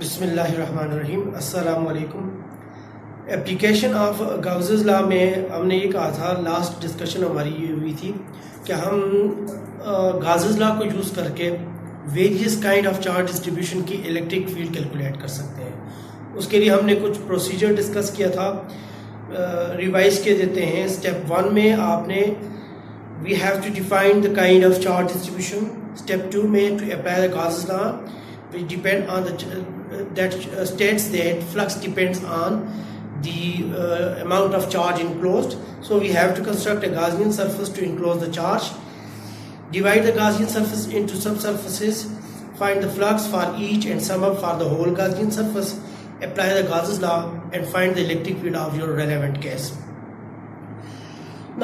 बिस्मिल्लाहिर्रहमानिर्रहीम। अस्सलाम वालेकुम। एप्लीकेशन ऑफ गाउसेस लॉ में हमने ये कहा था, लास्ट डिस्कशन हमारी ये हुई थी कि हम गाउसेस लॉ को यूज़ करके various kind of charge distribution की इलेक्ट्रिक फील्ड कैलकुलेट कर सकते हैं। उसके लिए हमने कुछ प्रोसीजर डिस्कस किया था, रिवाइज के देते हैं। स्टेप 1 में आपने we have to define the kind of charge distribution. Step 2 में to apply the Gauss's law which depend on that states that flux depends on the amount of charge enclosed. So we have to construct a Gaussian surface to enclose the charge, divide the Gaussian surface into subsurfaces, find the flux for each and sum up for the whole Gaussian surface, apply the Gauss's law and find the electric field of your relevant case.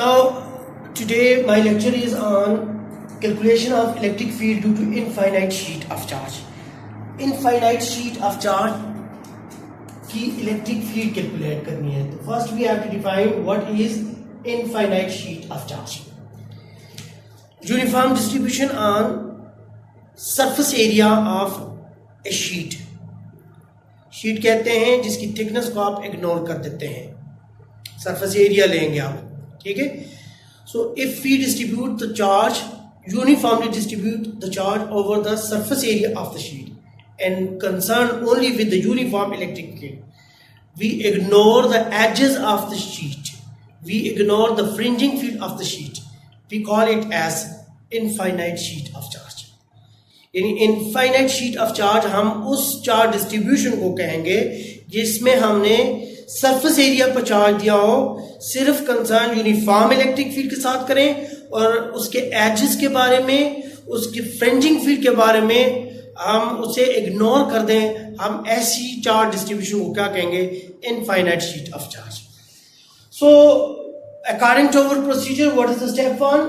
Now today my lecture is on calculation of electric field due to infinite sheet of charge. Infinite sheet of charge की electric field calculate करनी है। तो first we have to define what is infinite sheet of charge. Uniform distribution on surface area of a sheet. Sheet कहते हैं जिसकी thickness को आप ignore कर देते हैं, सरफेस एरिया लेंगे आप, ठीक है। So if we distribute the charge, uniformly distribute the charge over the surface area of the sheet and concerned only with the uniform electric field, we ignore the edges of the sheet, we ignore the fringing field of the sheet, we call it as infinite sheet of charge. यानी infinite sheet of charge हम उस charge distribution को कहेंगे जिसमें हमने surface area पर charge दिया हो, सिर्फ कंसर्न यूनिफॉर्म इलेक्ट्रिक फील्ड के साथ करें और उसके एजेस के बारे में, उसके फ्रिंजिंग फील्ड के बारे में हम उसे इग्नोर कर दें। हम ऐसी चार्ज डिस्ट्रीब्यूशन को क्या कहेंगे? Infinite sheet of charge. So according to our procedure, what is the step 1?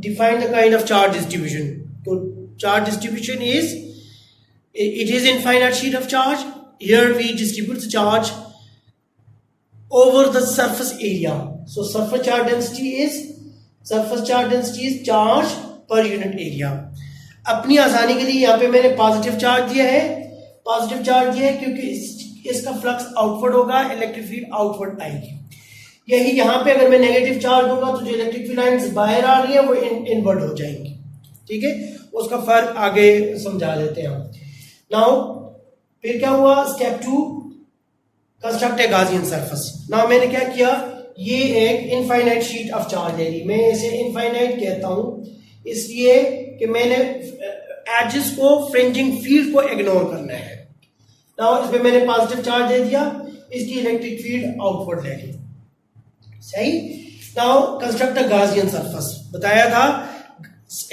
Define the kind of charge distribution. तो charge distribution is, it is infinite sheet of charge. Here we distribute the charge over the surface area. So surface charge density is charge per unit area. अपनी आसानी के लिए यहाँ पे मैंने positive charge दिया है क्योंकि इसका फ्लक्स आउटवर्ड होगा, इलेक्ट्रिक फील्ड आउटवर्ड आएगी। यही यहाँ पे अगर मैं नेगेटिव चार्ज दूंगा तो जो इलेक्ट्रिक फील्ड लाइंस बाहर आ रही है वो इनवर्ड हो जाएंगी, ठीक है। उसका फर्क आगे समझा देते हैं हम। नाउ फिर क्या हुआ? स्टेप 2, कंस्ट्रक्ट ए गॉसियन सरफेस। नाउ मैंने क्या किया, ये एक इनफाइनाइट शीट ऑफ चार्ज है, मैं इसे इनफाइनाइट कहता हूं इसलिए कि मैंने एजेस को, फ्रिंजिंग फील्ड को इग्नोर करना है। नाउ इसमें मैंने पॉजिटिव चार्ज दे दिया, इसकी इलेक्ट्रिक फील्ड आउटवर्ड ले ली, सही। Now construct a Gaussian surface. बताया था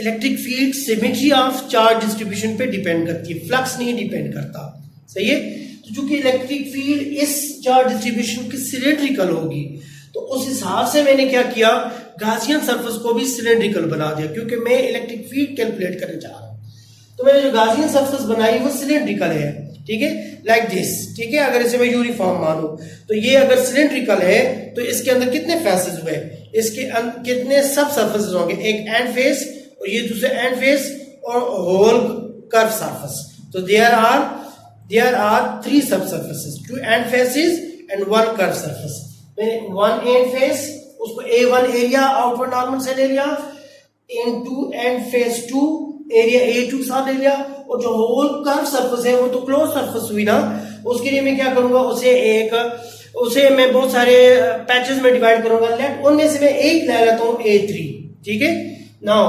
electric field symmetry of charge distribution पे डिपेंड करती है, फ्लक्स नहीं डिपेंड करता, सही है। तो चूंकि इलेक्ट्रिक फील्ड इस चार्ज डिस्ट्रीब्यूशन की सिलेंड्रिकल होगी तो उस हिसाब से मैंने क्या किया, गॉसियन सरफेस को भी सिलेंड्रिकल बना दिया क्योंकि मैं इलेक्ट्रिक फील्ड कैलकुलेट करने जा रहा हूं। तो मैंने जो गॉसियन सरफेस बनाई वो सिलेंड्रिकल है, ठीक है, लाइक दिस, ठीक है। अगर इसे मैं यूनिफॉर्म मानूं तो ये अगर सिलेंड्रिकल है तो इसके अंदर कितने फेसेस हुए, इसके अंदर कितने सब सरफेसेस होंगे, एक एंड फेस और ये दूसरे एंड फेस और होल कर्व सरफेस। तो देयर आर 3 सब surfaces, 2 and faces and 1 curve surface. मैंने 1 एंड फेस उसको A1 एरिया आउटवर्ड नॉर्मल से ले लिया, into and face 2 area A2 साथ ले लिया, और जो होल कर्व सरफेस है वो तो क्लोज सरफेस हुई ना, उसके लिए मैं क्या करूंगा, उसे मैं बहुत सारे पैचेस में डिवाइड करूंगा, लेफ्ट उनमें से मैं एक ले लेता हूं A3, ठीक है। Now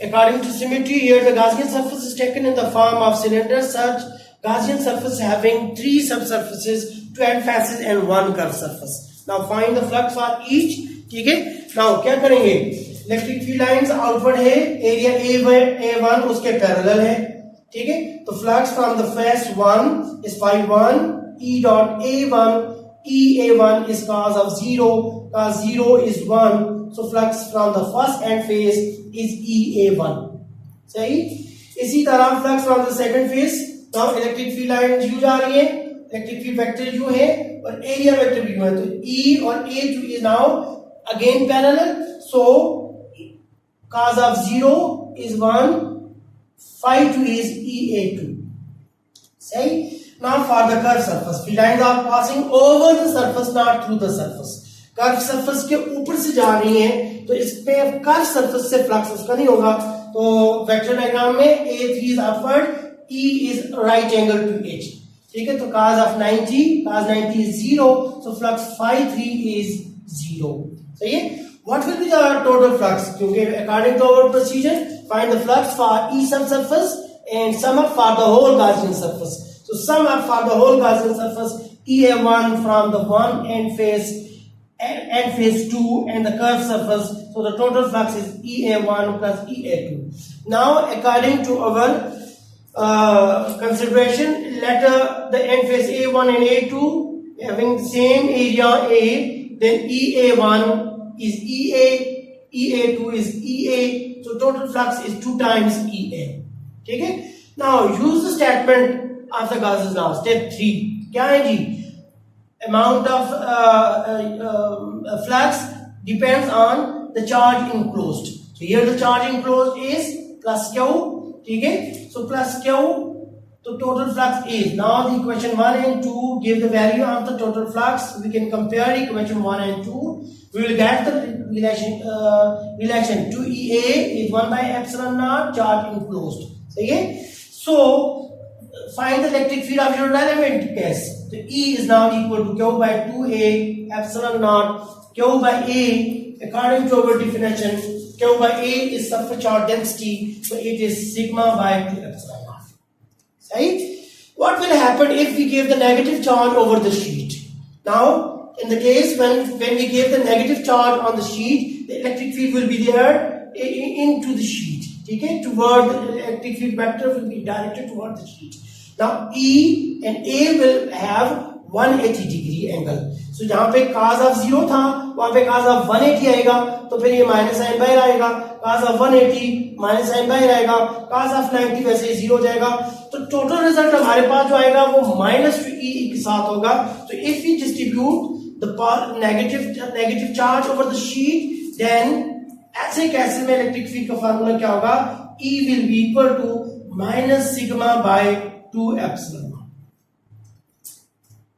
according to symmetry, here the Gaussian surface is taken in the form of cylinder, such Gaussian surface having 3 सब surfaces, 2 and faces and 1 curve surface. Now find the flux for each, ठीक है। Now क्या करेंगे, electric field lines outward है, area A1 उसके parallel है, ठीक है। तो flux from the face 1 is phi1 E dot A1, EA1 is cos of 0, cos 0 is 1, so flux from the first end phase is EA1, सही। इसी तरह flux from the second face, now electric field line you जा रही है, electric field vector you है और area vector भी you है, तो E और A2 is now again parallel, so cos of 0 is 1, phi 2 is EA2, सही। Now for the curved surface, field lines are passing over the surface, not through the surface. Curve surface के ऊपर से जा रही है, तो इसमें कर्व सरफेस से फ्लक्स उसका नहीं होगा. तो वेक्टर डायग्राम में A3 is upward, E is right angle to H. ठीक है, तो cos of 90 is 0, so flux phi 3 is 0. सही है. What will be the total flux? क्योंकि according to our procedure, find the flux for each subsurface and sum up for the whole Gaussian surface. So sum up for the whole Gaussian surface EA1 from the one end face 2 and the curved surface. So the total flux is EA1 plus EA2. Now according to our consideration, let the end face A1 and A2 having the same area A, then EA1 is EA, EA2 is EA, so total flux is 2 times EA. Okay? Now use the statement of the Gauss's law. Step 3 क्या है जी? Amount of flux depends on the charge enclosed. So here the charge enclosed is plus Q. Okay, so plus Q, the total flux is. Now the equation 1 and 2 give the value of the total flux. We can compare equation 1 and 2. We will get the relation 2EA is 1 by epsilon naught charge enclosed. Okay, so find the electric field of your relevant case. So E is now equal to Q by 2A epsilon naught Q by A. According to our definition, Q by A is surface charge density, so it is sigma by 2 epsilon naught. Right? What will happen if we give the negative charge over the sheet? Now, in the case when we give the negative charge on the sheet, the electric field will be there into the sheet. Okay? Toward the electric field vector will be directed toward the sheet. Now E and A will have 180 degree angle. So जहाँ पे cos of 0 था, वहाँ पे cos of 180 आएगा, तो फिर ये minus sign बाहर आएगा. cos of 180 माइनस साइन बाहर आएगा. cos of 90 वैसे ही 0 हो जाएगा. तो टोटल रिजल्ट हमारे पास जो आएगा वो माइनस E के साथ होगा. So if we distribute the negative charge over the sheet, then ऐसे कैसे में इलेक्ट्रिक फील्ड का फार्मूला क्या होगा? E will be equal to minus sigma by 2 epsilon naught.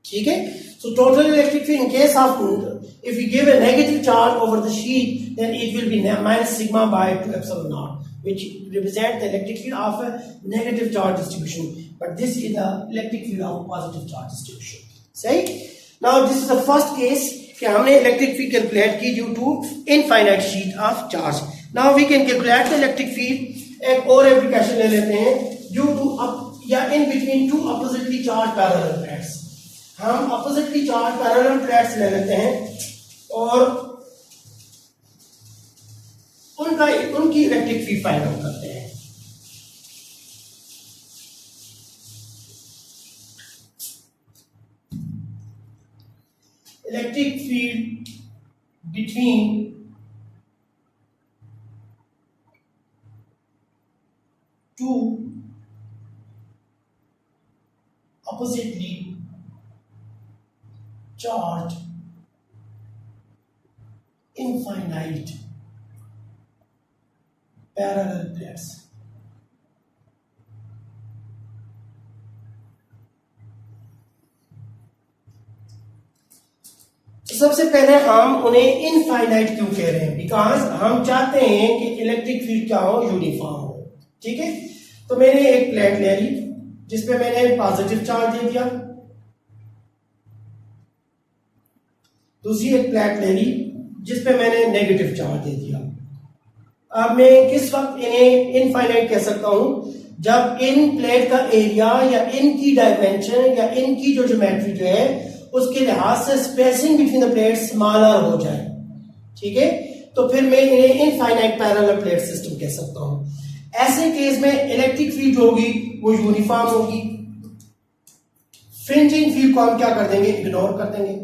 ठीक है. So total electric field in case of if we give a negative charge over the sheet, then it will be minus sigma by 2 epsilon naught, which represents the electric field of a negative charge distribution. But this is the electric field of positive charge distribution. सही. Now this is the first case कि हमने electric field calculate की due to infinite sheet of charge. Now we can calculate the electric field. एक और application ले लेते हैं. Due to या in between two oppositely charged parallel plates. हम oppositely charged parallel plates ले लेते हैं और उनकी इलेक्ट्रिक फील्ड फाइंड आउट करते हैं. Electric field between two oppositely charged infinite parallel plates. सबसे पहले हम उन्हें इनफाइनाइट क्यों कह रहे हैं? बिकॉज हम चाहते हैं कि इलेक्ट्रिक फील्ड क्या हो? यूनिफॉर्म हो. ठीक है. तो मैंने एक प्लेट ले ली जिसपे मैंने पॉजिटिव चार्ज दे दिया. दूसरी एक प्लेट ले ली जिसपे मैंने नेगेटिव चार्ज दे दिया. अब मैं किस वक्त इन्हें इनफाइनाइट कह सकता हूं? जब इन प्लेट का एरिया या इनकी डायमेंशन या इनकी जो ज्योमेट्री जो है उसके लिहाज से spacing between the plate smaller हो जाए. ठीक है. तो फिर मैं इन्हें इनफाइनाइट पैरेलल प्लेट सिस्टम कह सकता हूं. ऐसे केस में इलेक्ट्रिक फील्ड होगी वो यूनिफॉर्म होगी. फ्रिंजिंग फील्ड को हम क्या कर देंगे? इग्नोर कर देंगे.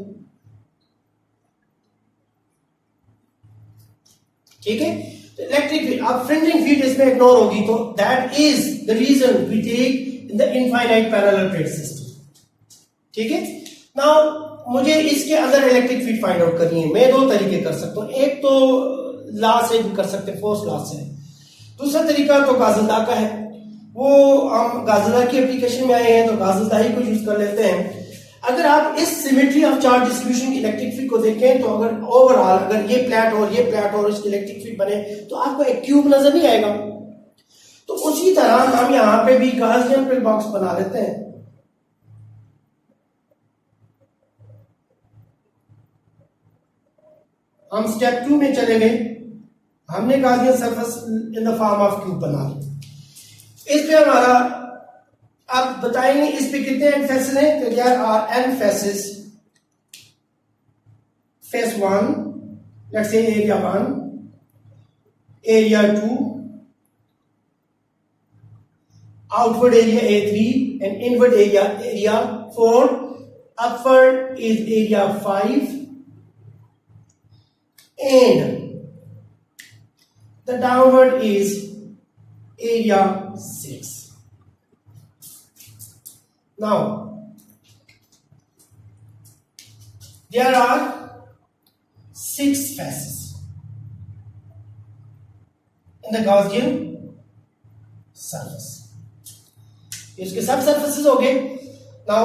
ठीक है. तो इलेक्ट्रिक फील्ड, अब फ्रिंजिंग फील्ड इसमें इग्नोर होगी, तो that is the reason we take in the infinite parallel plate system. ठीक है. नाउ मुझे इसके अंदर इलेक्ट्रिक फील्ड फाइंड आउट करनी है. मैं दो तरीके कर सकता हूं. एक तो लॉ से भी कर सकते, फोर्स लॉ से. दूसरा तरीका तो गॉस लॉ का है. वो हम गाजला की एप्लीकेशन में आए हैं तो गाजला ही को यूज कर लेते हैं। अगर आप इस सिमेट्री ऑफ चार्ज डिस्ट्रीब्यूशन की इलेक्ट्रिक फील्ड को देखें तो अगर ओवरऑल अगर ये फ्लैट और ये फ्लैट और इसकी इलेक्ट्रिक फील्ड बने तो आपको एक क्यूब नजर नहीं आएगा। तो उसी तरह हम यहाँ पे भी गॉसियन पिल बॉक्स बना लेते हैं। हम स्टेप 2 में चले गए, हमने Gaussian surface in the form of cube बना लिया। इस पे हमारा आप बताएंगे इस पे कितने एंड फेसेस हैं, तो there are end faces, face 1 let's say area 1, area 2, outward area A3 and inward area 4, upward is area 5 and the downward is area 6. Now there are 6 faces in the Gaussian surface. इसके सब surfaces हो गए। Now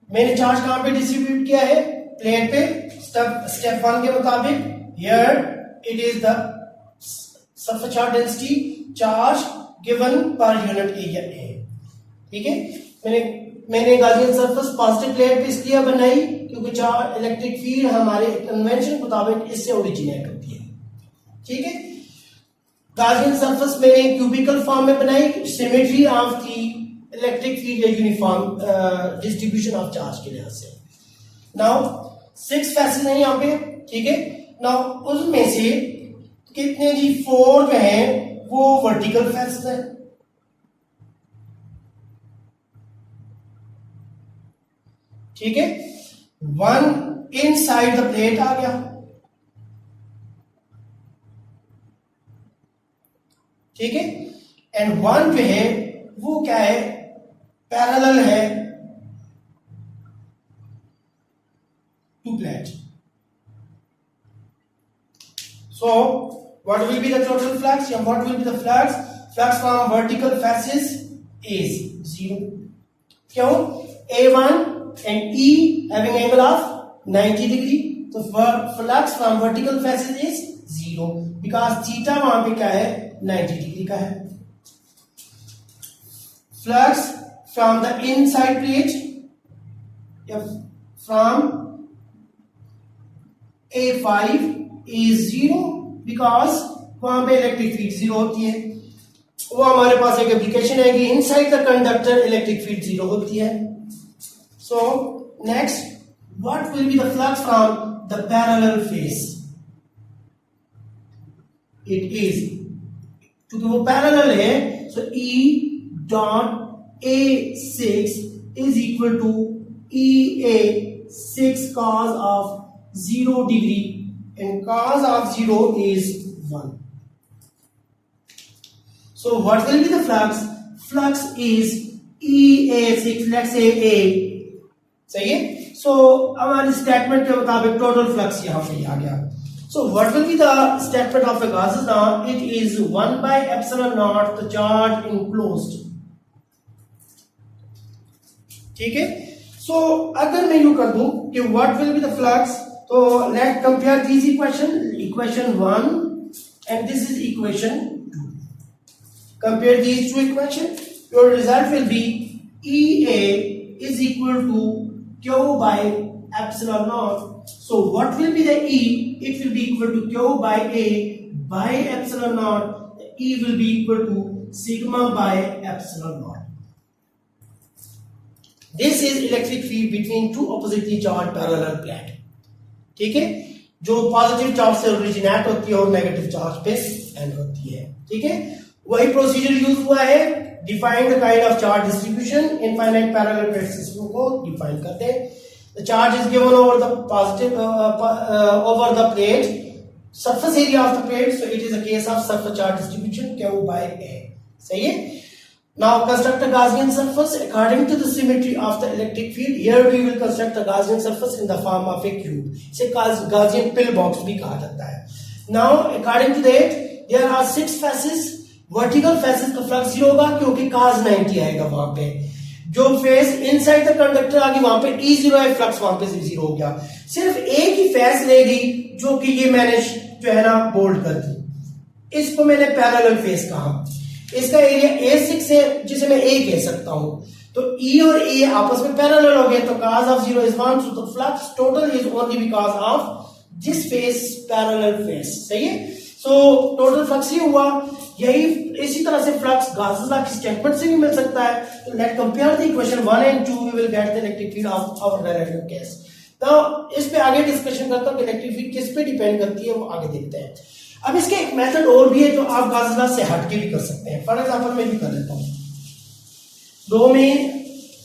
मैंने charge कहां पे distribute किया है, plate पे। स्टेप 1 के मुताबिक here it is the surface charge density charge given per unit area है। ठीक है, मैंने गॉसियन सरफेस पॉजिटिव प्लेट पे इसलिए बनाई क्योंकि चार्ज इलेक्ट्रिक फील्ड हमारे कन्वेंशन मुताबिक इससे ओरिजिनेट होती है। ठीक है, गॉसियन सरफेस मैंने क्यूबिकल फॉर्म में बनाई, symmetry of the electric field या यूनिफॉर्म डिस्ट्रीब्यूशन ऑफ चार्ज के लिहाज से। नाउ 6 फैसेस हैं यहाँ पे। ठीक है, नाउ उसमें से कितने जी 4 जो हैं वो वर्टिकल फैसेस हैं। ठीक है, 1 इनसाइड द प्लेट आ गया। ठीक है, एंड 1 जो है वो क्या है, पैरेलल है to plate. So what will be the total flux या what will be the flux from vertical faces is 0। क्यों, A1 and E having angle of 90 degree, तो flux from vertical faces is 0 because theta वहां पे क्या है 90 degree का है। Flux from the inside plate from A5 is 0 because वहां पे इलेक्ट्रिक फील्ड 0 होती है। वो हमारे पास एक एप्लीकेशन है कि inside the conductor electric field 0 होती है। So next, what will be the flux from the parallel face? It is, क्योंकि वो पैरेलल है, सो E dot A6 is equal to EA6 cos of 0 degree and cos of 0 is 1. So what will be the flux? Flux is EA6, let's say A. सही है, so हमारे statement के मुताबिक total flux यहां पे आ गया। So what will be the statement of a gases now? It is 1 by epsilon naught the charge enclosed. ठीक है, सो अगर मैं यू कर दूं कि what will be the flux, तो let compare this equation 1 and this is equation 2। Compare these two equation, your result will be EA is equal to Q by epsilon naught. So what will be the E? It will be equal to Q by A by epsilon naught. The E will be equal to sigma by epsilon naught. This is electric field between two oppositely charged parallel plate. ठीक है, जो positive charge से originate होती है और negative charge पे and होती है। ठीक है, वही प्रोसीजर यूज हुआ है, define the kind of charge distribution, infinite parallel plate system को डिफाइन करते हैं। The charge is given over the positive over the plate surface area of the plate, so it is a case of surface charge distribution Q by A. सही है। Now construct a Gaussian surface according to the symmetry of the electric field. Here we will construct a Gaussian surface in the form of a cube. इसे Gaussian pill box भी कहा जाता है। Now according to that there are 6 faces vertical faces का flux zero होगा क्योंकि cos 90 आएगा वहां पे। जो फेस इनसाइड द कंडक्टर आ गई वहां पे E जीरो है, फ्लक्स वहां पे जीरो हो गया। सिर्फ एक ही फेस लेगी जो कि ये मैंने जो है ना बोल्ड कर दी, इसको मैंने पैरेलल फेस कहा। इसका एरिया A6 है जिसे मैं A कह सकता हूं, तो E और A आपस में पैरेलल हो गए, तो cos of 0 is 1, so the flux total is only because of this face parallel face। सही है, सो टोटल फ्लक्स ही हुआ। यही इसी तरह से फ्लक्स गाउस-लॉ की स्टेटमेंट से भी मिल सकता है। तो let compare the equation 1 and 2, we will get the electric field of our relative case. तो इस पे आगे डिस्कशन करता हूं कि इलेक्ट्रिक फील्ड किस पे डिपेंड करती है, वो आगे देखते हैं। अब इसके एक मेथड और भी है जो आप गाउस-लॉ से हटके भी कर सकते हैं। फॉर एग्जांपल मैं भी कर लेता हूं, दो में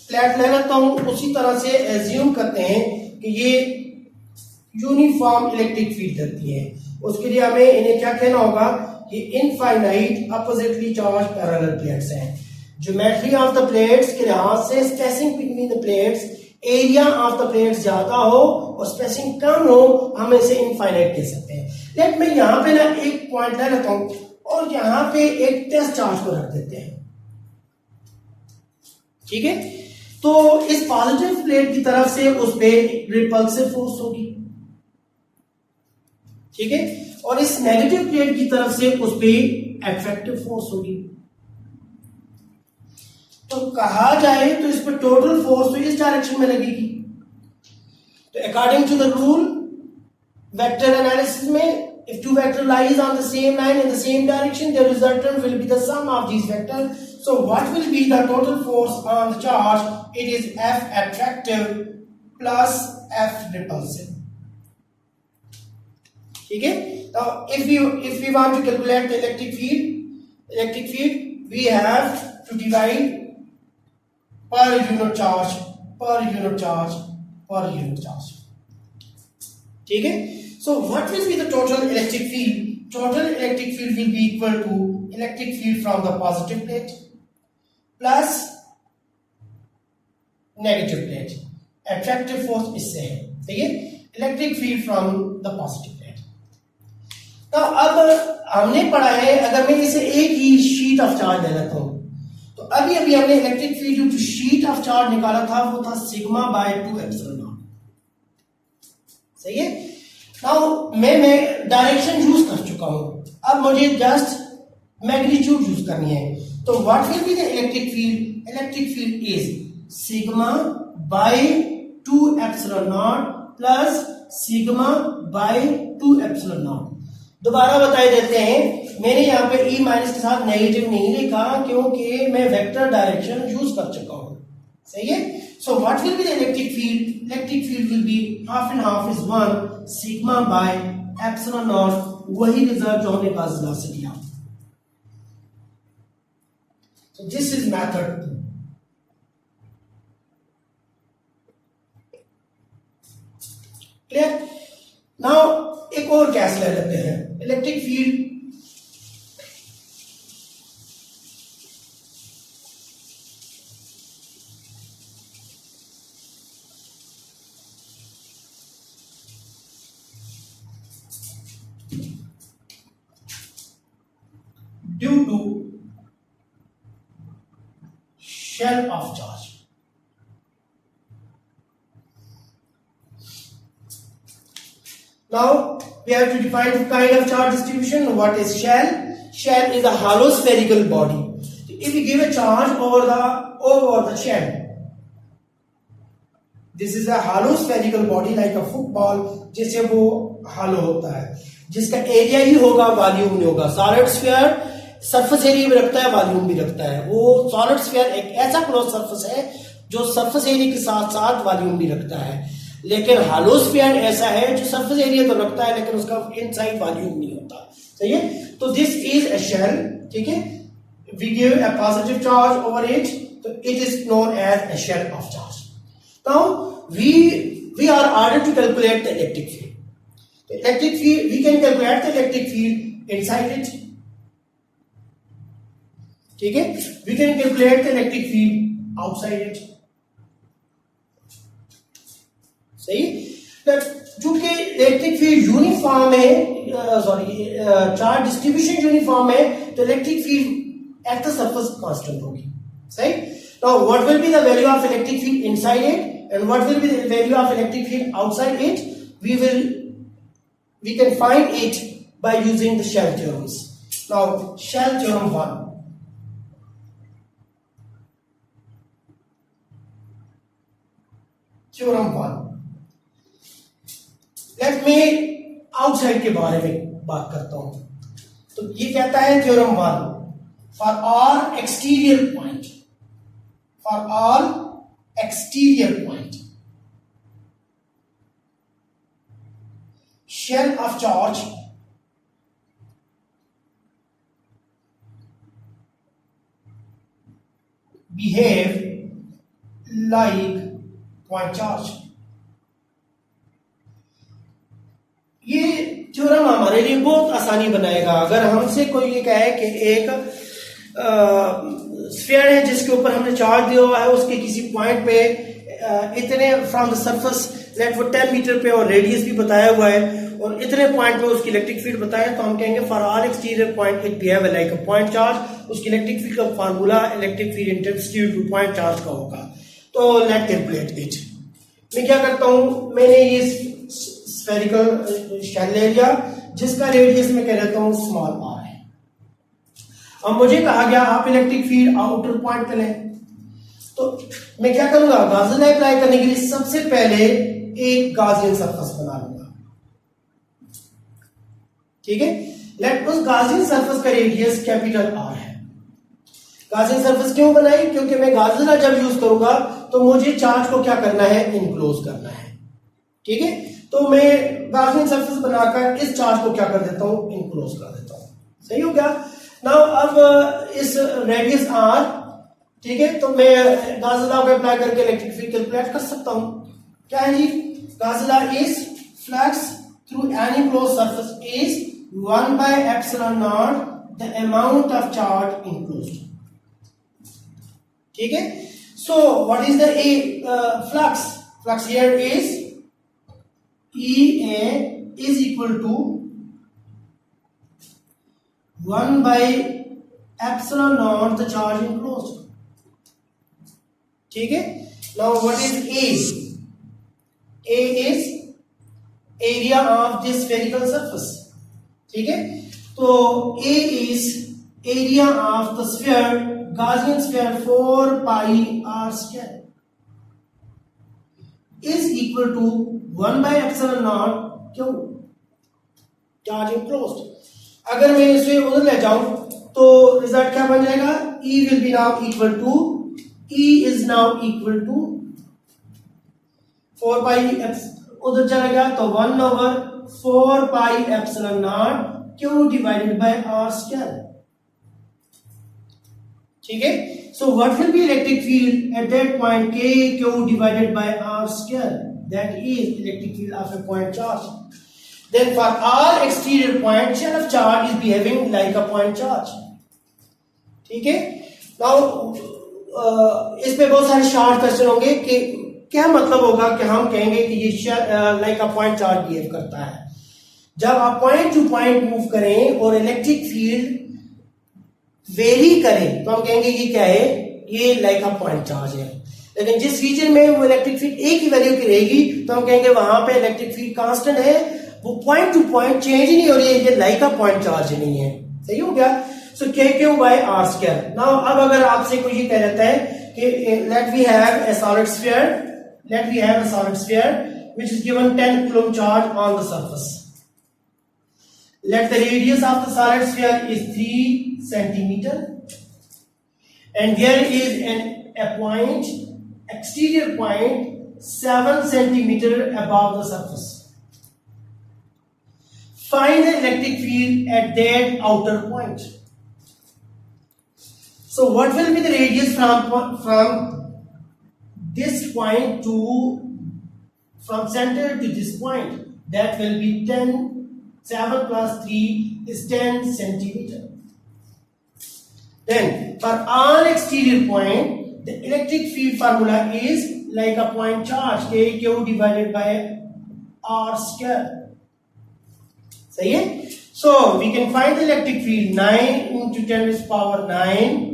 फ्लैट ले लेता हूं, उसी तरह से एज्यूम करते हैं कि ये यूनिफॉर्म इलेक्ट्रिक फील्ड देती है। उसके लिए हमें इन्हें क्या कहना होगा कि infinite oppositely charge parallel plates हैं। ज्योमेट्री ऑफ द प्लेट्स के लिहाज से spacing between the plates, area of the plates ज्यादा हो और स्पेसिंग कम हो, हम इसे इनफाइनाइट कह सकते हैं। लेट मैं यहां पे ना एक पॉइंट ले लेता हूं और यहां पे एक टेस्ट चार्ज को रख देते हैं, ठीक है। तो इस पॉजिटिव प्लेट की तरफ से उस पे रिपल्सिव फोर्स होगी, ठीक है, और इस नेगेटिव प्लेट की तरफ से उस पे अट्रैक्टिव फोर्स होगी। तो कहा जाए तो इस पर टोटल फोर्स तो इस डायरेक्शन में लगेगी। तो according to the rule vector analysis में, if two vector lies on the same line in the same direction, the resultant will be the sum of these vectors. So what will be the total force on the charge? It is F attractive plus F repulsive, ठीक है। Now if we want to calculate the electric field we have to divide per unit charge, ठीक है। So what will be the total electric field? Total electric field will be equal to electric field from the positive plate plus negative plate, attractive force इससे है, ठीक है, electric field from the positive plate। तो अब हमने पढ़ा है, अगर मैं इसे एक ही शीट ऑफ चार्ज ले लेता हूं, तो अभी हमने इलेक्ट्रिक फील्ड जो शीट ऑफ चार्ज निकाला था वो था सिग्मा बाय 2 एप्सिलॉन नॉट, सही है। नाउ मैं डायरेक्शन यूज कर चुका हूं, अब मुझे जस्ट मैग्नीट्यूड यूज करनी है। तो what will be the electric field is sigma bye 2 epsilon not plus sigma bye 2 epsilon not. दोबारा बता देते हैं, मैंने यहाँ पे E माइनस के साथ नेगेटिव नहीं लिखा क्योंकि मैं वेक्टर डायरेक्शन यूज कर चुका हूं, सही है। So what will be the electric field? Electric field will be half and half is 1 sigma by epsilon naught, वही रिजल्ट जो हमने गाउस-लॉ से किया। So this is method 2। Clear. Now एक और केस ले लेते हैं, electric field due to shell of charge। Now we have to define the kind of charge distribution. What is shell? Shell is a hollow spherical body. If we give a charge over the shell, this is a hollow spherical body like a football, जिससे वो hollow होता है, जिसका area ही होगा, volume नहीं होगा। Solid sphere surface area भी रखता है, वॉल्यूम भी रखता है। वो सॉलिड स्फीयर एक ऐसा क्लोज सरफेस है जो सरफेस एरिया के साथ साथ वॉल्यूम भी रखता है, लेकिन हॉलो स्फीयर ऐसा है जो सरफेस एरिया तो रखता है लेकिन उसका इनसाइड वॉल्यूम नहीं होता, सही है। तो दिस इज अ शेल, ठीक है, we give a positive charge over it, तो it is known as a shell of charge. Now we are ordered to calculate the electric field. The electric field, we can calculate the electric field inside it, ठीक है, we can calculate the electric field outside it, सही। चूंकि electric field uniform है, charge distribution uniform है, तो electric field at the surface constant होगी, सही। Now what will be the value of electric field inside it and what will be the value of electric field outside it, we can find it by using the shell theorems. Now shell theorem 1. Theorem 1. Let me outside के बारे में बात करता हूं। तो ये कहता है theorem 1, for all exterior point, shell of charge behave like point charge। ये थ्योरम हमारे लिए बहुत आसानी बनाएगा। अगर हमसे कोई ये कहे कि एक स्फीयर है जिसके ऊपर हमने चार्ज दिया हुआ है, उसके किसी पॉइंट पे इतने फ्रॉम द सरफेस लेट वो 10 मीटर पे और रेडियस भी बताया हुआ है और इतने पॉइंट पे उसकी इलेक्ट्रिक फील्ड बताया, तो हम कहेंगे for all exterior point it behave like a point charge. उसकी इलेक्ट्रिक फील्ड का formula electric field intensity two point charge का होगा। तो लेट कैलकुलेट इट। मैं क्या करता हूं, मैंने ये स्फेरिकल शेल ले लिया जिसका रेडियस मैं कह देता हूं स्मॉल r है। अब मुझे कहा गया आप इलेक्ट्रिक फील्ड आउटर पॉइंट पे लें, तो मैं क्या करूंगा, गॉसियन लॉ अप्लाई करने के लिए सबसे पहले एक गॉसियन सरफेस बना लूंगा, ठीक है। लेट उस गॉसियन सरफेस का रेडियस कैपिटल R है। गॉसियन सरफेस क्यों बनाई, क्योंकि मैं गॉसियन लॉ जब यूज करूंगा तो मुझे चार्ज को क्या करना है, इनक्लोज करना है, ठीक है। तो मैं गॉसियन सरफेस बनाकर इस चार्ज को क्या कर देता हूं, इनक्लोज कर देता हूं, सही हो गया। नाउ अब इस रेडियस R, ठीक है, तो मैं गॉसियन लॉ को अप्लाई करके इलेक्ट्रिक फील्ड कैलकुलेट कर सकता हूं। क्या है जी, Gaussian law is flux through any closed surface is 1 by epsilon naught the amount of charge enclosed, ठीक है। So what is the flux? Flux here is EA is equal to 1 by epsilon naught the charge enclosed, ठीक है। Now what is A? A is area of this spherical surface, ठीक है। तो A is area of the sphere, Gaussian sphere 4 pi r square is equal to 1 by epsilon naught क्यों, charge enclosed। अगर मैं इसे उधर ले जाऊं तो रिजल्ट क्या बन जाएगा, E will be now equal to, E is now equal to 4 pi उधर चला गया तो 1 over 4 pi epsilon naught q divided by r square, ठीक है। So what will be electric field at that point, k q divided by r square, that is electric field of a point charge. Then for all exterior point shell of charge is behaving like a point charge, ठीक है। Now इस पे बहुत सारे short question होंगे कि क्या मतलब होगा कि हम कहेंगे कि ये like a point charge behave करता है। जब आप पॉइंट टू पॉइंट मूव करें और इलेक्ट्रिक फील्ड वेरी करें तो हम कहेंगे ये क्या है, ये लाइक अ पॉइंट चार्ज है। लेकिन जिस रीजन में वो इलेक्ट्रिक फील्ड एक ही वैल्यू की रहेगी तो हम कहेंगे वहां पे इलेक्ट्रिक फील्ड कांस्टेंट है, वो पॉइंट टू पॉइंट चेंज ही नहीं हो रही है, ये लाइक अ पॉइंट चार्ज नहीं है, सही हो गया। So K Q by R square. Now अब अगर आपसे कोई ये कह देता है कि let we have a solid sphere, let we have a solid sphere which is given 10 coulomb charge on the surface. Let the radius of the solid sphere is 3 centimeter and there is a point, exterior point 7 centimeter above the surface. Find the electric field at that outer point. So what will be the radius from this point to, from center to this point? That will be 10, 7 plus 3 is 10 centimeter. Then for all exterior point, the electric field formula is like a point charge, k q divided by r square. सही है? So we can find the electric field 9 into 10 to the power 9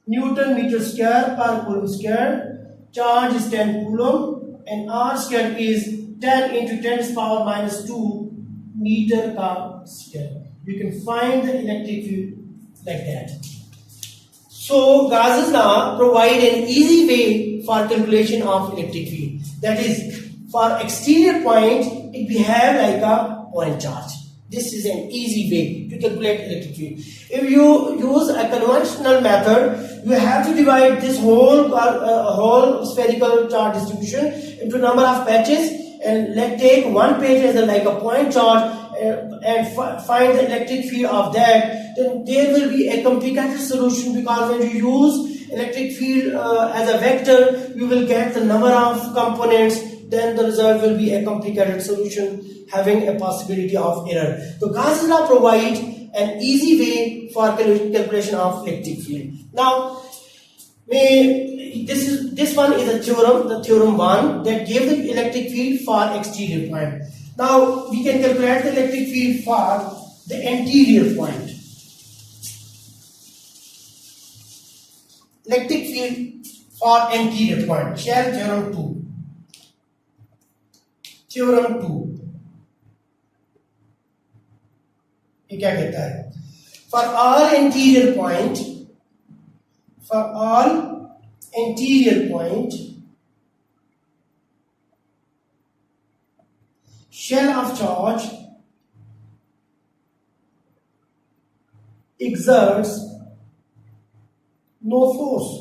Newton meter square per coulomb square. Charge is 10 coulomb and r square is 10 into 10 to the power minus 2 meter per square. You can find the electric field like that. So Gauss's law provide an easy way for calculation of electric field. That is, for exterior point, it behave like a point charge. This is an easy way to calculate electric field. If you use a conventional method, you have to divide this whole spherical charge distribution into number of patches and take one page as like a point charge and find the electric field of that. Then there will be a complicated solution, because when you use electric field as a vector, you will get the number of components. Then the result will be a complicated solution having a possibility of error. So Gauss's law provides an easy way for calculation of electric field. Now, this one is a theorem, the theorem 1, that gives the electric field for exterior point. Now we can calculate the electric field for the anterior point. Electric field for anterior point. Shell theorem 2. Theorem 2. ये क्या कहता है? For all anterior point, shell of charge exerts no force.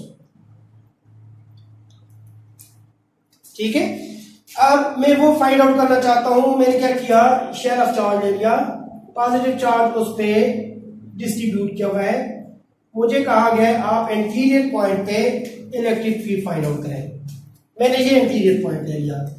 ठीक है? अब मैं वो find out करना चाहता हूं. मैंने क्या किया? शेल ऑफ चार्ज ले लिया, पॉजिटिव चार्ज उस पे डिस्ट्रीब्यूट किया हुआ है. मुझे कहा गया आप एंटीरियर पॉइंट पे इलेक्ट्रिक फील्ड फाइंड आउट करें. मैंने ये एंटीरियर पॉइंट ले लिया.